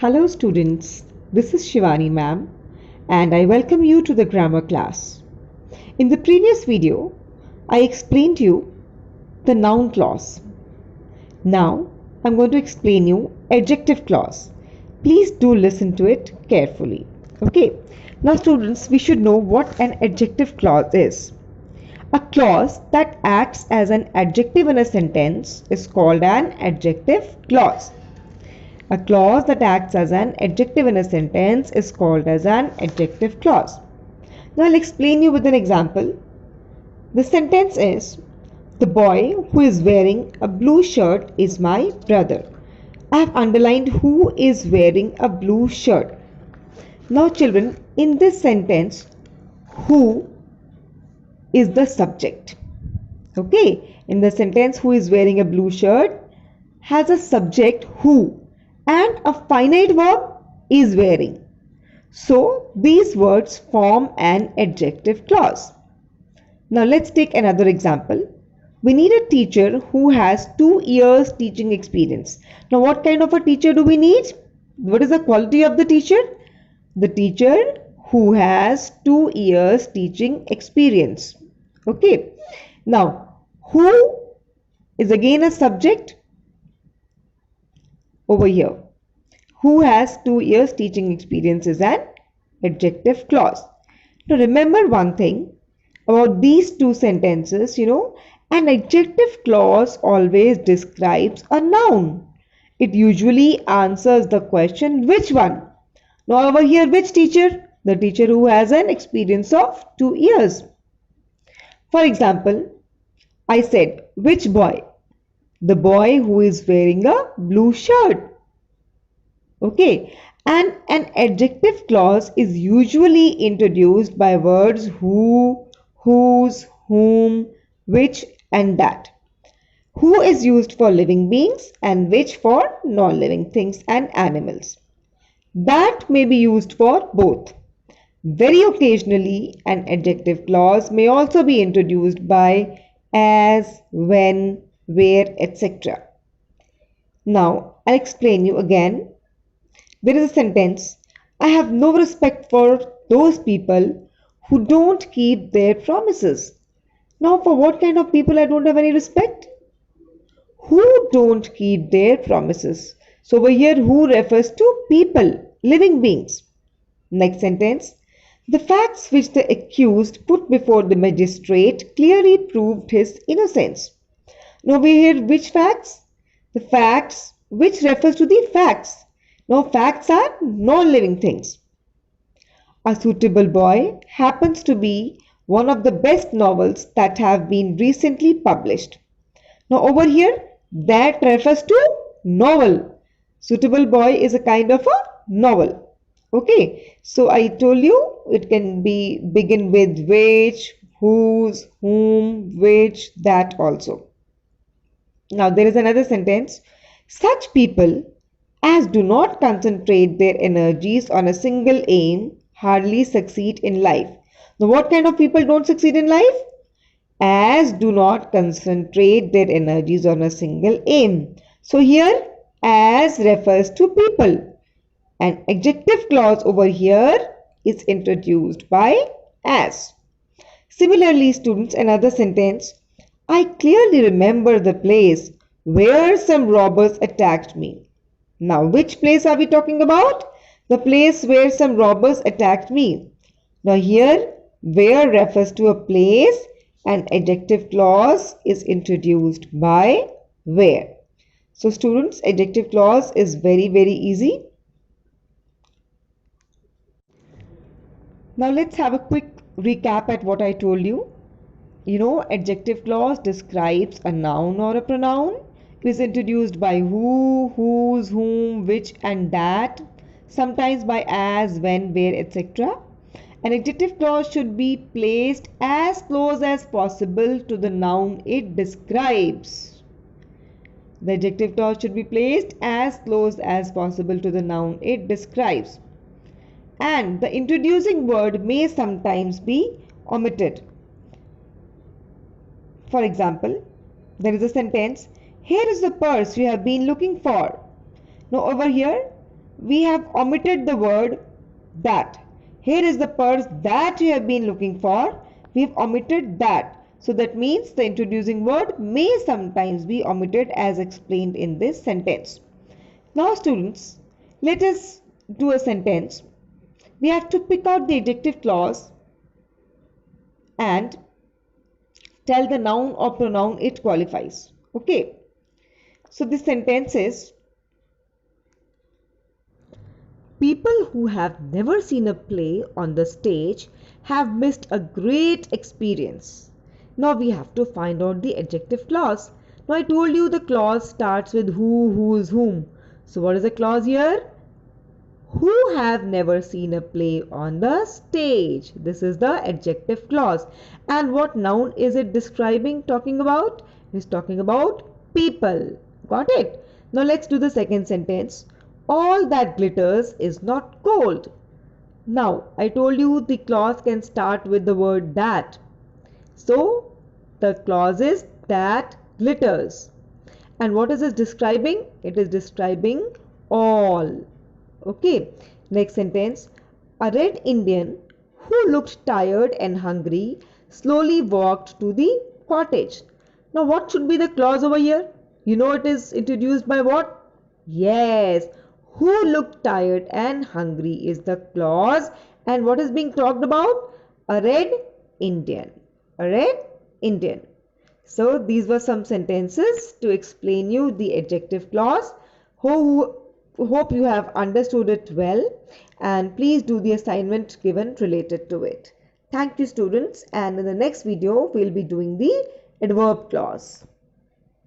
Hello students, this is Shivani ma'am and I welcome you to the grammar class. In the previous video, I explained you the noun clause. Now, I'm going to explain you adjective clause. Please do listen to it carefully. Okay, now students, we should know what an adjective clause is. A clause that acts as an adjective in a sentence is called an adjective clause. A clause that acts as an adjective in a sentence is called as an adjective clause. Now I'll explain you with an example. The sentence is, the boy who is wearing a blue shirt is my brother. I have underlined who is wearing a blue shirt. Now children, in this sentence, who is the subject. Okay, in the sentence who is wearing a blue shirt has a subject who and a finite verb is wearing. So these words form an adjective clause. Now let's take another example. We need a teacher who has 2 years teaching experience. Now what kind of a teacher do we need? What is the quality of the teacher? The teacher who has 2 years teaching experience. Okay. Now who is again a subject over here. Who has 2 years teaching experience is an adjective clause. Now remember one thing about these two sentences, an adjective clause always describes a noun. It usually answers the question which one. Now over here which teacher? The teacher who has an experience of 2 years. For example, I said which boy? The boy who is wearing a blue shirt. Okay, and an adjective clause is usually introduced by words who, whose, whom, which and that. Who is used for living beings and which for non-living things and animals. That may be used for both. Very occasionally, an adjective clause may also be introduced by as, when, where, etc. Now, I'll explain you again. There is a sentence, I have no respect for those people who don't keep their promises. Now, for what kind of people I don't have any respect? Who don't keep their promises. So over here, who refers to people, living beings. Next sentence, the facts which the accused put before the magistrate clearly proved his innocence. Now we hear which facts? The facts which refers to the facts. Now facts are non-living things. A Suitable Boy happens to be one of the best novels that have been recently published. Now over here, that refers to novel. Suitable Boy is a kind of a novel. Okay, so I told you it can be begin with which, whose, whom, which, that also. Now there is another sentence. Such people as do not concentrate their energies on a single aim hardly succeed in life. Now what kind of people don't succeed in life? As do not concentrate their energies on a single aim. So here as refers to people. An adjective clause over here is introduced by as. Similarly, students, another sentence. I clearly remember the place where some robbers attacked me. Now, which place are we talking about? The place where some robbers attacked me. Now here, where refers to a place, an adjective clause is introduced by where. So students, adjective clause is very easy. Now let's have a quick recap at what I told you. Adjective clause describes a noun or a pronoun. It is introduced by who, whose, whom, which and that, sometimes by as, when, where, etc. An adjective clause should be placed as close as possible to the noun it describes. The adjective clause should be placed as close as possible to the noun it describes. And the introducing word may sometimes be omitted. For example, there is a sentence, here is the purse you have been looking for. Now over here, we have omitted the word that. Here is the purse that you have been looking for. We have omitted that. So that means the introducing word may sometimes be omitted as explained in this sentence. Now students, let us do a sentence. We have to pick out the adjective clause and tell the noun or pronoun it qualifies. Okay. So this sentence is, people who have never seen a play on the stage have missed a great experience. Now we have to find out the adjective clause. Now I told you the clause starts with who, whose, whom. So what is the clause here? Who have never seen a play on the stage. This is the adjective clause. And what noun is it describing, talking about? It is talking about people. Got it? Now let's do the second sentence. All that glitters is not gold. Now I told you the clause can start with the word that. So the clause is that glitters. And what is it describing? It is describing all. Okay, next sentence. A red Indian who looked tired and hungry slowly walked to the cottage. Now what should be the clause over here? You know it is introduced by what? Yes, who looked tired and hungry is the clause. And what is being talked about? A red Indian. A red Indian. So these were some sentences to explain you the adjective clause. Hope you have understood it well, and please do the assignment given related to it. Thank you students, and in the next video we'll be doing the adverb clause.